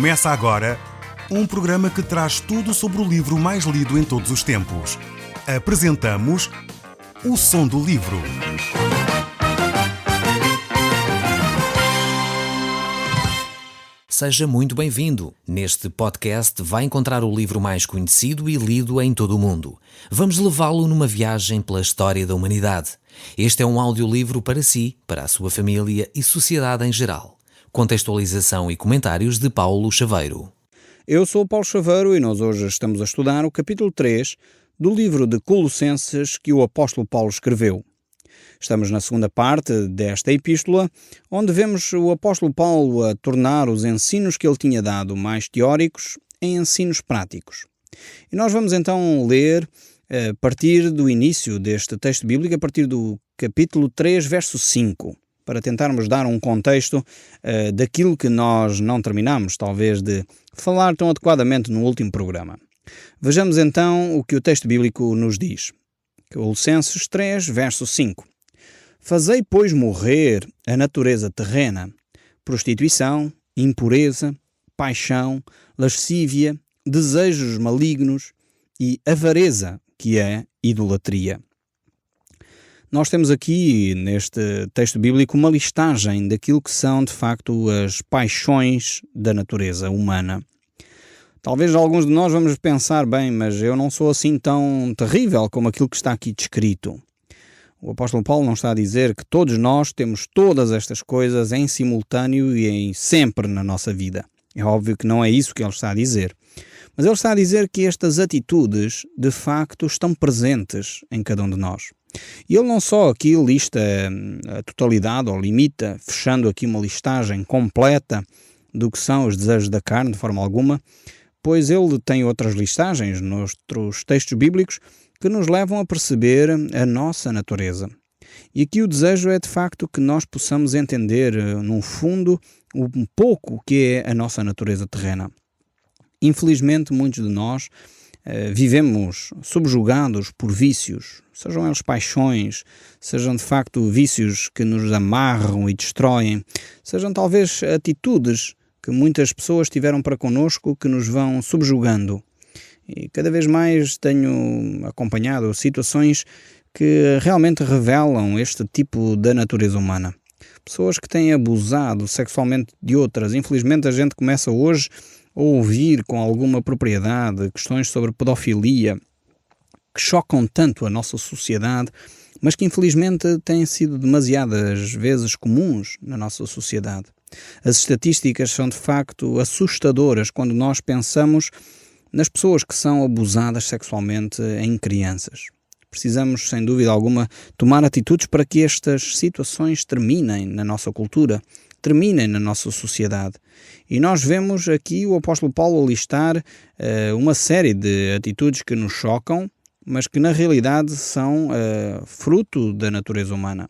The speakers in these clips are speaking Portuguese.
Começa agora um programa que traz tudo sobre o livro mais lido em todos os tempos. Apresentamos O Som do Livro. Seja muito bem-vindo. Neste podcast vai encontrar o livro mais conhecido e lido em todo o mundo. Vamos levá-lo numa viagem pela história da humanidade. Este é um audiolivro para si, para a sua família e sociedade em geral. Contextualização e comentários de Paulo Chaveiro. Eu sou o Paulo Chaveiro e nós hoje estamos a estudar o capítulo 3 do livro de Colossenses que o apóstolo Paulo escreveu. Estamos na segunda parte desta epístola, onde vemos o apóstolo Paulo a tornar os ensinos que ele tinha dado mais teóricos em ensinos práticos. E nós vamos então ler a partir do início deste texto bíblico, a partir do capítulo 3, verso 5, para tentarmos dar um contexto daquilo que nós não terminamos, talvez, de falar tão adequadamente no último programa. Vejamos então o que o texto bíblico nos diz. Colossenses 3, verso 5. Fazei, pois, morrer a natureza terrena, prostituição, impureza, paixão, lascívia, desejos malignos e avareza, que é idolatria. Nós temos aqui, neste texto bíblico, uma listagem daquilo que são, de facto, as paixões da natureza humana. Talvez alguns de nós vamos pensar, bem, mas eu não sou assim tão terrível como aquilo que está aqui descrito. O apóstolo Paulo não está a dizer que todos nós temos todas estas coisas em simultâneo e em sempre na nossa vida. É óbvio que não é isso que ele está a dizer. Mas ele está a dizer que estas atitudes, de facto, estão presentes em cada um de nós. E ele não só aqui lista a totalidade, ou limita, fechando aqui uma listagem completa do que são os desejos da carne, de forma alguma, pois ele tem outras listagens nos outros textos bíblicos que nos levam a perceber a nossa natureza. E aqui o desejo é, de facto, que nós possamos entender, no fundo, um pouco o que é a nossa natureza terrena. Infelizmente, muitos de nós vivemos subjugados por vícios, sejam eles paixões, sejam de facto vícios que nos amarram e destroem, sejam talvez atitudes que muitas pessoas tiveram para connosco que nos vão subjugando. E cada vez mais tenho acompanhado situações que realmente revelam este tipo da natureza humana. Pessoas que têm abusado sexualmente de outras. Infelizmente a gente começa hoje a ouvir com alguma propriedade questões sobre pedofilia que chocam tanto a nossa sociedade, mas que infelizmente têm sido demasiadas vezes comuns na nossa sociedade. As estatísticas são de facto assustadoras quando nós pensamos nas pessoas que são abusadas sexualmente em crianças. Precisamos, sem dúvida alguma, tomar atitudes para que estas situações terminem na nossa cultura, terminem na nossa sociedade. E nós vemos aqui o apóstolo Paulo listar uma série de atitudes que nos chocam, mas que na realidade são fruto da natureza humana.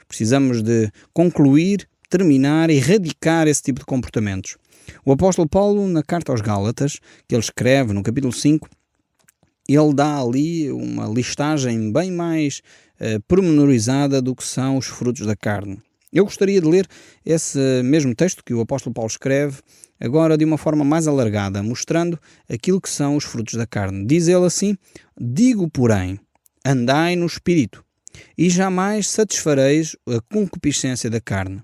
Precisamos de concluir, terminar e erradicar esse tipo de comportamentos. O apóstolo Paulo, na carta aos Gálatas, que ele escreve no capítulo 5, ele dá ali uma listagem bem mais pormenorizada do que são os frutos da carne. Eu gostaria de ler esse mesmo texto que o apóstolo Paulo escreve, agora de uma forma mais alargada, mostrando aquilo que são os frutos da carne. Diz ele assim: digo, porém, andai no Espírito, e jamais satisfareis a concupiscência da carne.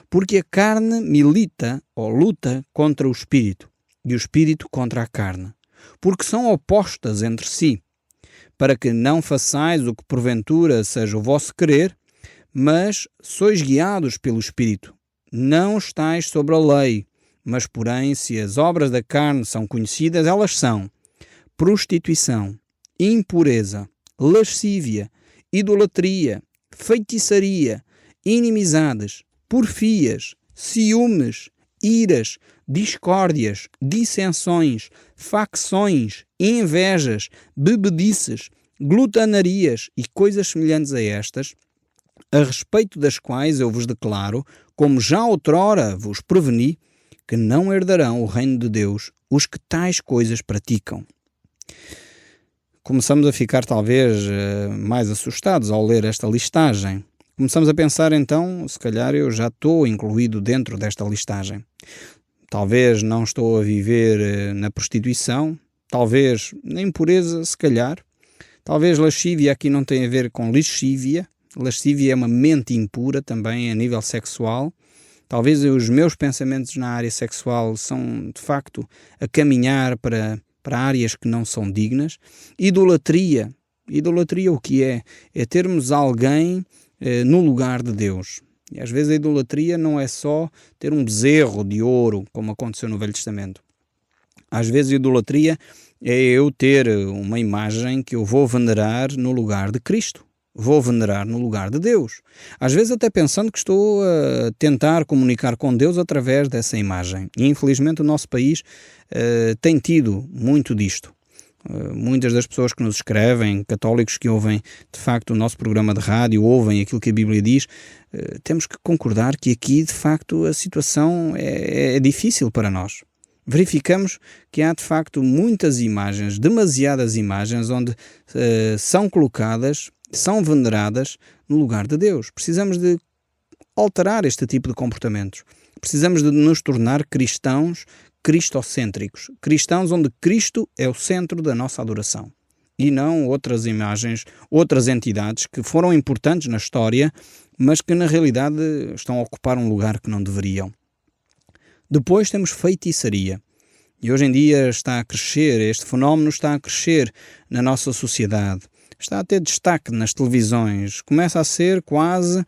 Porque a carne milita ou luta contra o Espírito, e o Espírito contra a carne, porque são opostas entre si, para que não façais o que porventura seja o vosso querer, mas sois guiados pelo Espírito. Não estáis sobre a lei, mas porém, se as obras da carne são conhecidas, elas são prostituição, impureza, lascívia, idolatria, feitiçaria, inimizades, porfias, ciúmes, iras, discórdias, dissensões, facções, invejas, bebedices, glutanarias e coisas semelhantes a estas, a respeito das quais eu vos declaro, como já outrora vos preveni, que não herdarão o reino de Deus os que tais coisas praticam. Começamos a ficar talvez mais assustados ao ler esta listagem. Começamos a pensar então, se calhar eu já estou incluído dentro desta listagem. Talvez não estou a viver na prostituição, talvez na impureza, se calhar. Talvez lascívia aqui não tem a ver com lexívia. Lascívia é uma mente impura também a nível sexual. Talvez os meus pensamentos na área sexual são, de facto, a caminhar para áreas que não são dignas. Idolatria. Idolatria o que é? É termos alguém no lugar de Deus. E às vezes a idolatria não é só ter um bezerro de ouro, como aconteceu no Velho Testamento. Às vezes a idolatria é eu ter uma imagem que eu vou venerar no lugar de Cristo. Vou venerar no lugar de Deus. Às vezes até pensando que estou a tentar comunicar com Deus através dessa imagem. E infelizmente o nosso país tem tido muito disto. Muitas das pessoas que nos escrevem, católicos que ouvem de facto o nosso programa de rádio, ouvem aquilo que a Bíblia diz, temos que concordar que aqui de facto a situação é difícil para nós. Verificamos que há de facto muitas imagens, demasiadas imagens, onde são colocadas, são veneradas no lugar de Deus. Precisamos de alterar este tipo de comportamentos. Precisamos de nos tornar cristãos cristocêntricos. Cristãos onde Cristo é o centro da nossa adoração. E não outras imagens, outras entidades que foram importantes na história, mas que na realidade estão a ocupar um lugar que não deveriam. Depois temos feitiçaria. E hoje em dia está a crescer, este fenómeno está a crescer na nossa sociedade. Está a ter destaque nas televisões. Começa a ser quase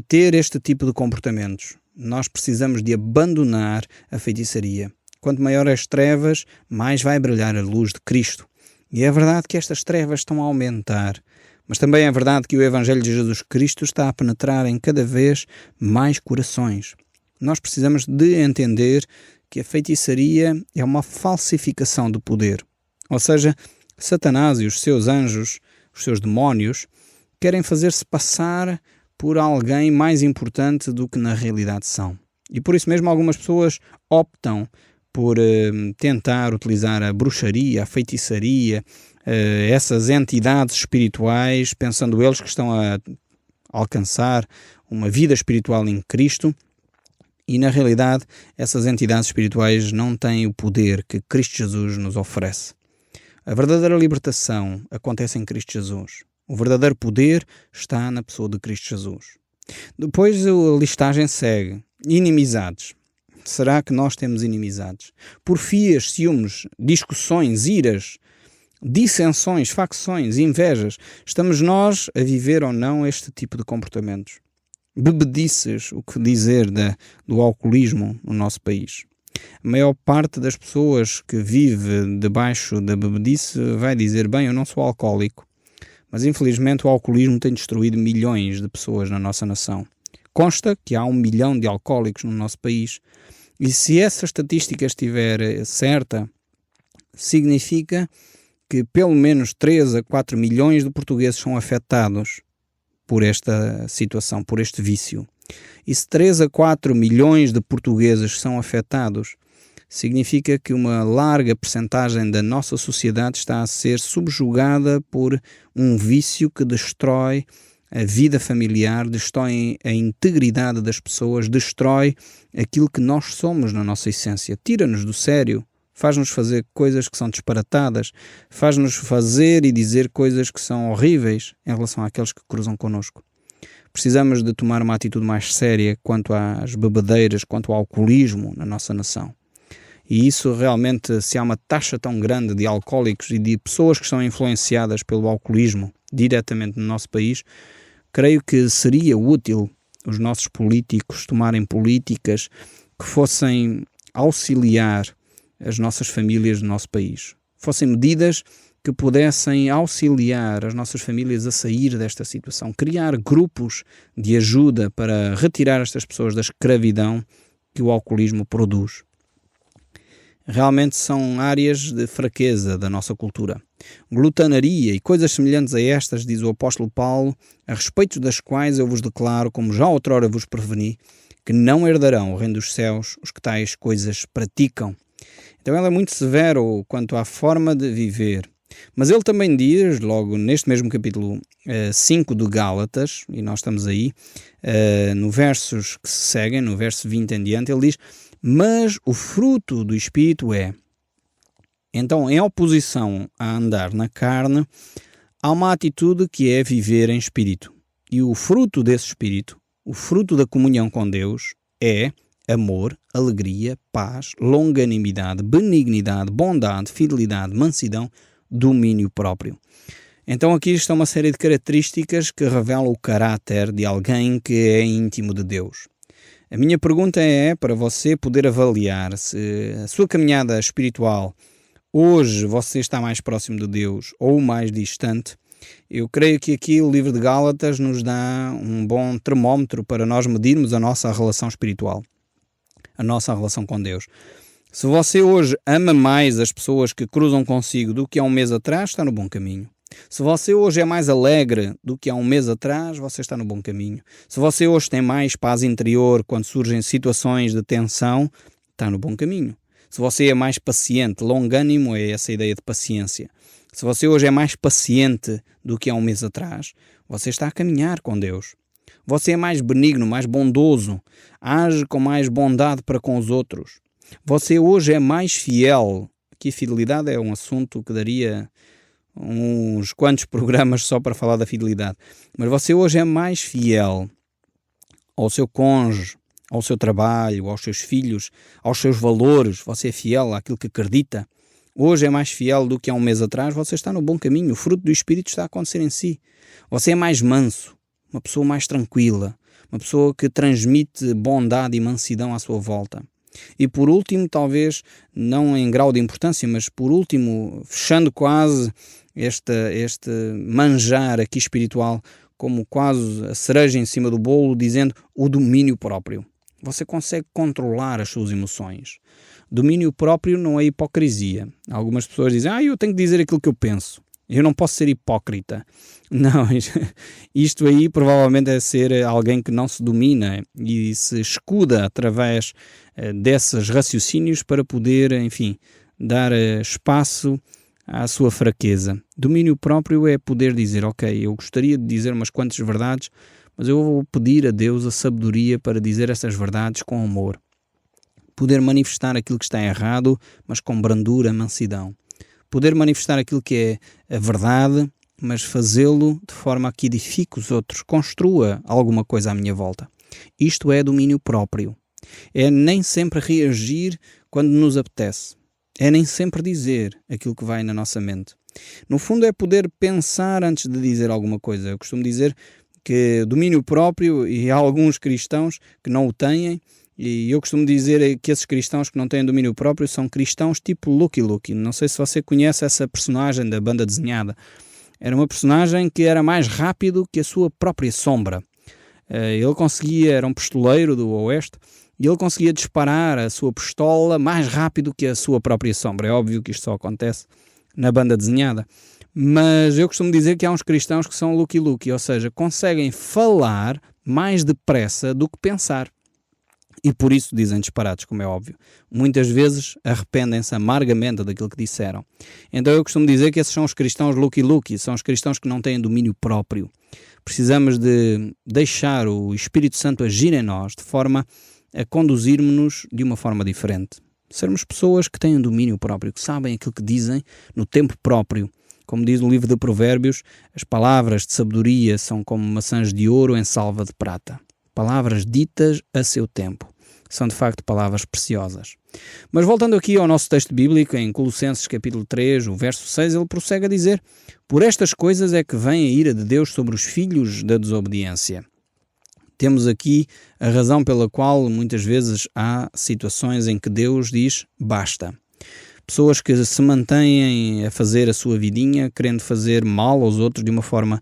ter este tipo de comportamentos. Nós precisamos de abandonar a feitiçaria. Quanto maior as trevas, mais vai brilhar a luz de Cristo. E é verdade que estas trevas estão a aumentar. Mas também é verdade que o Evangelho de Jesus Cristo está a penetrar em cada vez mais corações. Nós precisamos de entender que a feitiçaria é uma falsificação do poder. Ou seja, Satanás e os seus anjos, os seus demónios, querem fazer-se passar por alguém mais importante do que na realidade são. E por isso mesmo algumas pessoas optam por tentar utilizar a bruxaria, a feitiçaria, essas entidades espirituais, pensando eles que estão a alcançar uma vida espiritual em Cristo, e na realidade essas entidades espirituais não têm o poder que Cristo Jesus nos oferece. A verdadeira libertação acontece em Cristo Jesus. O verdadeiro poder está na pessoa de Cristo Jesus. Depois a listagem segue. Inimizades. Será que nós temos inimizades? Porfias, ciúmes, discussões, iras, dissensões, facções, invejas. Estamos nós a viver ou não este tipo de comportamentos? Bebedices, o que dizer do alcoolismo no nosso país? A maior parte das pessoas que vive debaixo da bebedice vai dizer, bem, eu não sou alcoólico. Mas infelizmente o alcoolismo tem destruído milhões de pessoas na nossa nação. Consta que há 1 milhão de alcoólicos no nosso país. E se essa estatística estiver certa, significa que pelo menos 3 a 4 milhões de portugueses são afetados por esta situação, por este vício. E se 3 a 4 milhões de portugueses são afetados, significa que uma larga percentagem da nossa sociedade está a ser subjugada por um vício que destrói a vida familiar, destrói a integridade das pessoas, destrói aquilo que nós somos na nossa essência. Tira-nos do sério, faz-nos fazer coisas que são disparatadas, faz-nos fazer e dizer coisas que são horríveis em relação àqueles que cruzam connosco. Precisamos de tomar uma atitude mais séria quanto às bebedeiras, quanto ao alcoolismo na nossa nação. E isso realmente, se há uma taxa tão grande de alcoólicos e de pessoas que são influenciadas pelo alcoolismo diretamente no nosso país, creio que seria útil os nossos políticos tomarem políticas que fossem auxiliar as nossas famílias do nosso país. Fossem medidas que pudessem auxiliar as nossas famílias a sair desta situação. Criar grupos de ajuda para retirar estas pessoas da escravidão que o alcoolismo produz. Realmente são áreas de fraqueza da nossa cultura. Glutanaria e coisas semelhantes a estas, diz o apóstolo Paulo, a respeito das quais eu vos declaro, como já outrora vos preveni, que não herdarão o reino dos céus os que tais coisas praticam. Então ele é muito severo quanto à forma de viver. Mas ele também diz, logo neste mesmo capítulo 5 de Gálatas, e nós estamos aí, no versos que se seguem, no verso 20 em diante, ele diz: mas o fruto do Espírito é. Então, em oposição a andar na carne, há uma atitude que é viver em Espírito. E o fruto desse Espírito, o fruto da comunhão com Deus, é amor, alegria, paz, longanimidade, benignidade, bondade, fidelidade, mansidão, domínio próprio. Então aqui está uma série de características que revelam o caráter de alguém que é íntimo de Deus. A minha pergunta é para você poder avaliar se a sua caminhada espiritual hoje você está mais próximo de Deus ou mais distante. Eu creio que aqui o livro de Gálatas nos dá um bom termómetro para nós medirmos a nossa relação espiritual, a nossa relação com Deus. Se você hoje ama mais as pessoas que cruzam consigo do que há um mês atrás, está no bom caminho. Se você hoje é mais alegre do que há um mês atrás, você está no bom caminho. Se você hoje tem mais paz interior quando surgem situações de tensão, está no bom caminho. Se você é mais paciente, longânimo é essa ideia de paciência. Se você hoje é mais paciente do que há um mês atrás, você está a caminhar com Deus. Você é mais benigno, mais bondoso, age com mais bondade para com os outros. Você hoje é mais fiel. Aqui fidelidade é um assunto que daria uns quantos programas só para falar da fidelidade. Mas você hoje é mais fiel ao seu cônjuge, ao seu trabalho, aos seus filhos, aos seus valores. Você é fiel àquilo que acredita. Hoje é mais fiel do que há um mês atrás. Você está no bom caminho. O fruto do Espírito está a acontecer em si. Você é mais manso, uma pessoa mais tranquila, uma pessoa que transmite bondade e mansidão à sua volta. E por último, talvez, não em grau de importância, mas por último, fechando quase este manjar aqui espiritual, como quase a cereja em cima do bolo, dizendo o domínio próprio. Você consegue controlar as suas emoções. Domínio próprio não é hipocrisia. Algumas pessoas dizem, eu tenho que dizer aquilo que eu penso. Eu não posso ser hipócrita. Não, isto aí provavelmente é ser alguém que não se domina e se escuda através desses raciocínios para poder, enfim, dar espaço à sua fraqueza. Domínio próprio é poder dizer, eu gostaria de dizer umas quantas verdades, mas eu vou pedir a Deus a sabedoria para dizer essas verdades com amor. Poder manifestar aquilo que está errado, mas com brandura, mansidão. Poder manifestar aquilo que é a verdade, mas fazê-lo de forma a que edifique os outros, construa alguma coisa à minha volta. Isto é domínio próprio. É nem sempre reagir quando nos apetece. É nem sempre dizer aquilo que vai na nossa mente. No fundo é poder pensar antes de dizer alguma coisa. Eu costumo dizer que domínio próprio, e há alguns cristãos que não o têm, e eu costumo dizer que esses cristãos que não têm domínio próprio são cristãos tipo Lucky Luke. Não sei se você conhece essa personagem da banda desenhada. Era uma personagem que era mais rápido que a sua própria sombra. Era um pistoleiro do Oeste, e ele conseguia disparar a sua pistola mais rápido que a sua própria sombra. É óbvio que isto só acontece na banda desenhada. Mas eu costumo dizer que há uns cristãos que são Lucky Luke, ou seja, conseguem falar mais depressa do que pensar. E por isso dizem disparates, como é óbvio. Muitas vezes arrependem-se amargamente daquilo que disseram. Então eu costumo dizer que esses são os cristãos Lucky Luke, são os cristãos que não têm domínio próprio. Precisamos de deixar o Espírito Santo agir em nós de forma a conduzirmos-nos de uma forma diferente. Sermos pessoas que têm domínio próprio, que sabem aquilo que dizem no tempo próprio. Como diz no livro de Provérbios, as palavras de sabedoria são como maçãs de ouro em salva de prata. Palavras ditas a seu tempo. São de facto palavras preciosas. Mas voltando aqui ao nosso texto bíblico, em Colossenses capítulo 3, o verso 6, ele prossegue a dizer: por estas coisas é que vem a ira de Deus sobre os filhos da desobediência. Temos aqui a razão pela qual muitas vezes há situações em que Deus diz basta. Pessoas que se mantêm a fazer a sua vidinha, querendo fazer mal aos outros de uma forma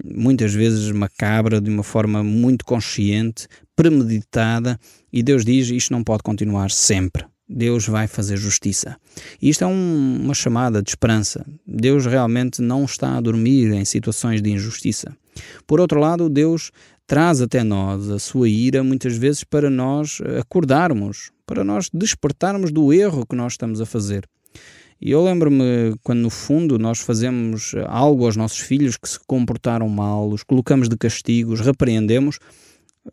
muitas vezes macabra, de uma forma muito consciente, premeditada, e Deus diz, isto não pode continuar sempre. Deus vai fazer justiça. E isto é uma chamada de esperança. Deus realmente não está a dormir em situações de injustiça. Por outro lado, Deus traz até nós a sua ira muitas vezes para nós acordarmos, para nós despertarmos do erro que nós estamos a fazer. E eu lembro-me quando no fundo nós fazemos algo aos nossos filhos que se comportaram mal, os colocamos de castigo, os repreendemos,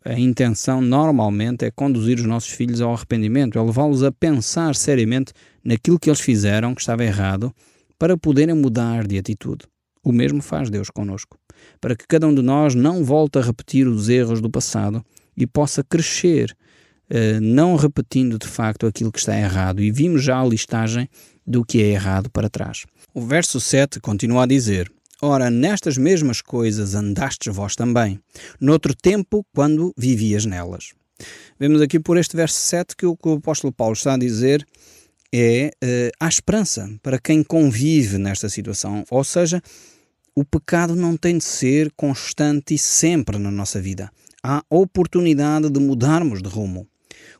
a intenção normalmente é conduzir os nossos filhos ao arrependimento, é levá-los a pensar seriamente naquilo que eles fizeram que estava errado para poderem mudar de atitude. O mesmo faz Deus connosco, para que cada um de nós não volte a repetir os erros do passado e possa crescer, não repetindo de facto aquilo que está errado. E vimos já a listagem do que é errado para trás. O verso 7 continua a dizer: Ora, nestas mesmas coisas andastes vós também, noutro tempo, quando vivias nelas. Vemos aqui por este verso 7 que o apóstolo Paulo está a dizer há esperança para quem convive nesta situação. Ou seja, o pecado não tem de ser constante e sempre na nossa vida. Há oportunidade de mudarmos de rumo.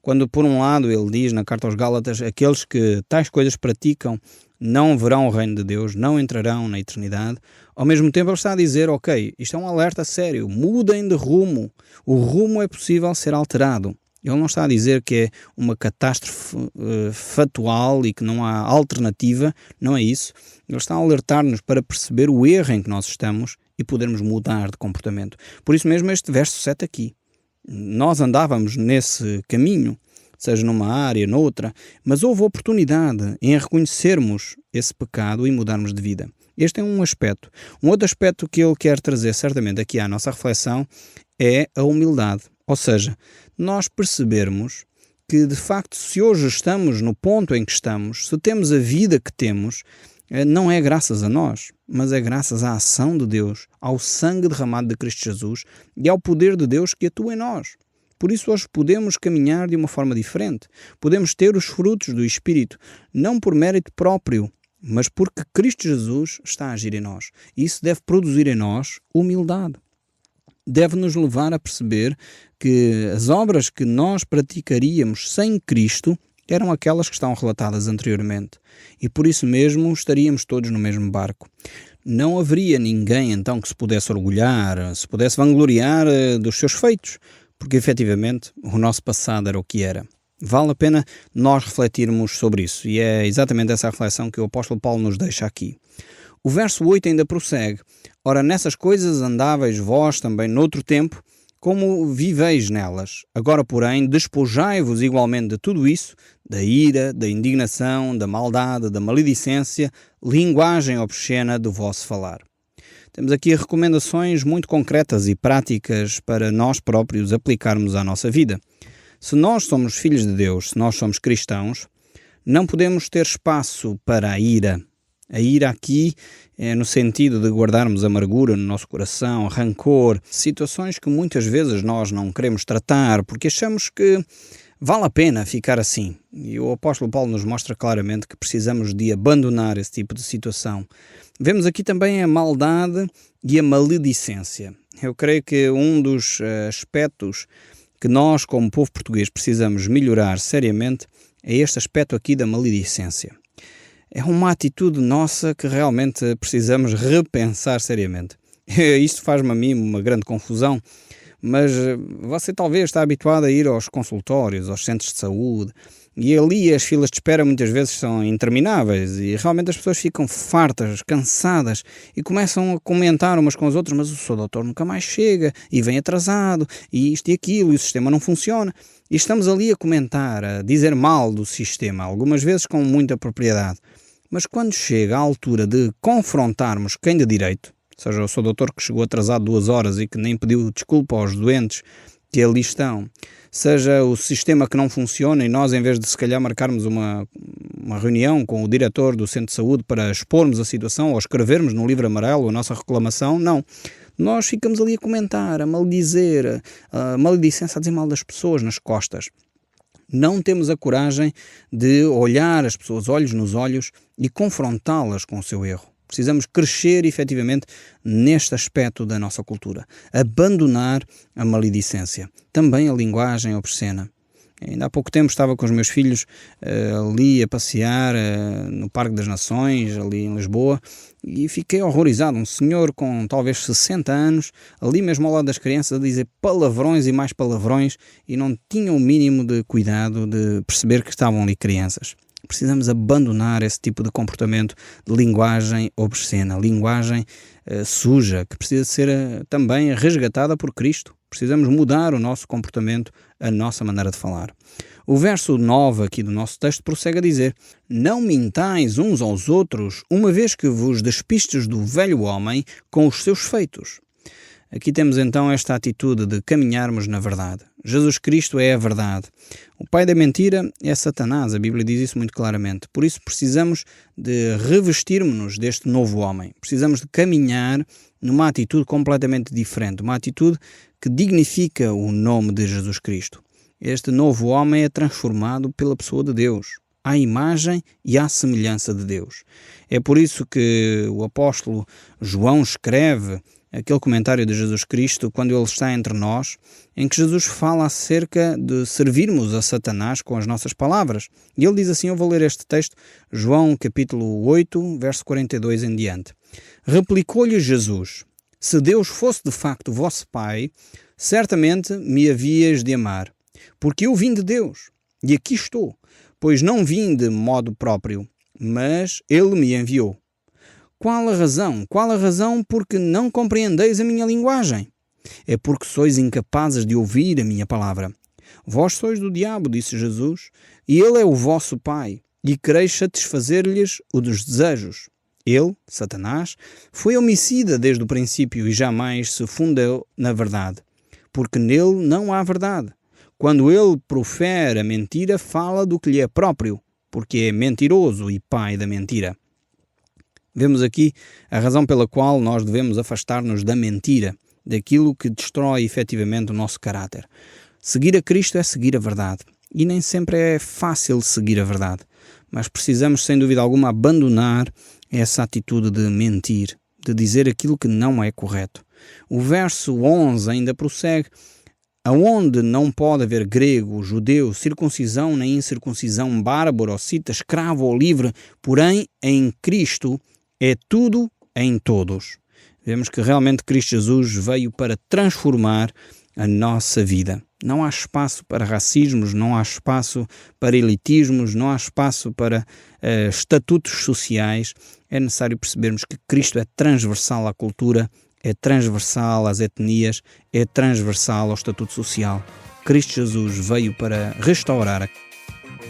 Quando, por um lado, ele diz na carta aos Gálatas, aqueles que tais coisas praticam não verão o reino de Deus, não entrarão na eternidade. Ao mesmo tempo ele está a dizer, ok, isto é um alerta sério, mudem de rumo. O rumo é possível ser alterado. Ele não está a dizer que é uma catástrofe fatual e que não há alternativa, não é isso. Ele está a alertar-nos para perceber o erro em que nós estamos e podermos mudar de comportamento. Por isso mesmo este verso 7 aqui. Nós andávamos nesse caminho, seja numa área, noutra, mas houve oportunidade em reconhecermos esse pecado e mudarmos de vida. Este é um aspecto. Um outro aspecto que ele quer trazer certamente aqui à nossa reflexão é a humildade. Ou seja, nós percebermos que de facto se hoje estamos no ponto em que estamos, se temos a vida que temos, não é graças a nós, mas é graças à ação de Deus, ao sangue derramado de Cristo Jesus e ao poder de Deus que atua em nós. Por isso hoje podemos caminhar de uma forma diferente. Podemos ter os frutos do Espírito, não por mérito próprio, mas porque Cristo Jesus está a agir em nós. E isso deve produzir em nós humildade. Deve nos levar a perceber que as obras que nós praticaríamos sem Cristo eram aquelas que estão relatadas anteriormente. E por isso mesmo estaríamos todos no mesmo barco. Não haveria ninguém então que se pudesse orgulhar, se pudesse vangloriar dos seus feitos, porque efetivamente o nosso passado era o que era. Vale a pena nós refletirmos sobre isso, e é exatamente essa reflexão que o apóstolo Paulo nos deixa aqui. O verso 8 ainda prossegue: Ora, nessas coisas andáveis vós também noutro tempo, como viveis nelas. Agora, porém, despojai-vos igualmente de tudo isso, da ira, da indignação, da maldade, da maledicência, linguagem obscena do vosso falar. Temos aqui recomendações muito concretas e práticas para nós próprios aplicarmos à nossa vida. Se nós somos filhos de Deus, se nós somos cristãos, não podemos ter espaço para a ira. A ira aqui é no sentido de guardarmos amargura no nosso coração, rancor, situações que muitas vezes nós não queremos tratar porque achamos que vale a pena ficar assim. E o apóstolo Paulo nos mostra claramente que precisamos de abandonar esse tipo de situação. Vemos aqui também a maldade e a maledicência. Eu creio que um dos aspectos que nós, como povo português, precisamos melhorar seriamente é este aspecto aqui da maledicência. É uma atitude nossa que realmente precisamos repensar seriamente. Isto faz-me a mim uma grande confusão, mas você talvez está habituado a ir aos consultórios, aos centros de saúde, e ali as filas de espera muitas vezes são intermináveis e realmente as pessoas ficam fartas, cansadas e começam a comentar umas com as outras, mas o seu doutor nunca mais chega e vem atrasado e isto e aquilo e o sistema não funciona. E estamos ali a comentar, a dizer mal do sistema, algumas vezes com muita propriedade. Mas quando chega a altura de confrontarmos quem de direito, seja o seu doutor que chegou atrasado 2 horas e que nem pediu desculpa aos doentes que ali estão, seja o sistema que não funciona e nós, em vez de se calhar marcarmos uma reunião com o diretor do centro de saúde para expormos a situação ou escrevermos no livro amarelo a nossa reclamação, não. Nós ficamos ali a comentar, a maldizer, a maledicência, a dizer mal das pessoas nas costas. Não temos a coragem de olhar as pessoas olhos nos olhos e confrontá-las com o seu erro. Precisamos crescer efetivamente neste aspecto da nossa cultura. Abandonar a maledicência. Também a linguagem obscena. Ainda há pouco tempo estava com os meus filhos ali a passear no Parque das Nações, ali em Lisboa, e fiquei horrorizado. Um senhor com talvez 60 anos, ali mesmo ao lado das crianças, a dizer palavrões e mais palavrões, e não tinha o mínimo de cuidado de perceber que estavam ali crianças. Precisamos abandonar esse tipo de comportamento de linguagem obscena, linguagem suja, que precisa ser também resgatada por Cristo. Precisamos mudar o nosso comportamento, a nossa maneira de falar. O verso 9 aqui do nosso texto prossegue a dizer: não mintais uns aos outros, uma vez que vos despistes do velho homem com os seus feitos. Aqui temos então esta atitude de caminharmos na verdade. Jesus Cristo é a verdade. O pai da mentira é Satanás, a Bíblia diz isso muito claramente. Por isso precisamos de revestirmos-nos deste novo homem. Precisamos de caminhar numa atitude completamente diferente, uma atitude que dignifica o nome de Jesus Cristo. Este novo homem é transformado pela pessoa de Deus, à imagem e à semelhança de Deus. É por isso que o apóstolo João escreve aquele comentário de Jesus Cristo quando ele está entre nós, em que Jesus fala acerca de servirmos a Satanás com as nossas palavras. E ele diz assim, eu vou ler este texto, João capítulo 8, verso 42 em diante. Replicou-lhe Jesus: se Deus fosse de facto vosso Pai, certamente me havíeis de amar, porque eu vim de Deus, e aqui estou, pois não vim de modo próprio, mas Ele me enviou. Qual a razão? Qual a razão porque não compreendeis a minha linguagem? É porque sois incapazes de ouvir a minha palavra. Vós sois do diabo, disse Jesus, e ele é o vosso pai, e quereis satisfazer-lhes os desejos. Ele, Satanás, foi homicida desde o princípio e jamais se fundou na verdade, porque nele não há verdade. Quando ele profere a mentira, fala do que lhe é próprio, porque é mentiroso e pai da mentira. Vemos aqui a razão pela qual nós devemos afastar-nos da mentira, daquilo que destrói efetivamente o nosso caráter. Seguir a Cristo é seguir a verdade. E nem sempre é fácil seguir a verdade. Mas precisamos, sem dúvida alguma, abandonar essa atitude de mentir, de dizer aquilo que não é correto. O verso 11 ainda prossegue: aonde não pode haver grego, judeu, circuncisão nem incircuncisão, bárbaro, ou cita, escravo ou livre, porém em Cristo é tudo em todos. Vemos que realmente Cristo Jesus veio para transformar a nossa vida. Não há espaço para racismos, não há espaço para elitismos, não há espaço para estatutos sociais. É necessário percebermos que Cristo é transversal à cultura, é transversal às etnias, é transversal ao estatuto social. Cristo Jesus veio para restaurar.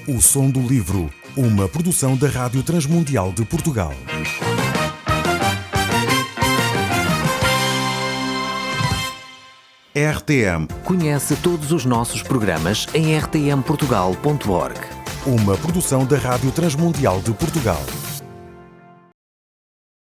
O Som do Livro, uma produção da Rádio Transmundial de Portugal. RTM. Conhece todos os nossos programas em rtmportugal.org. Uma produção da Rádio Transmundial de Portugal.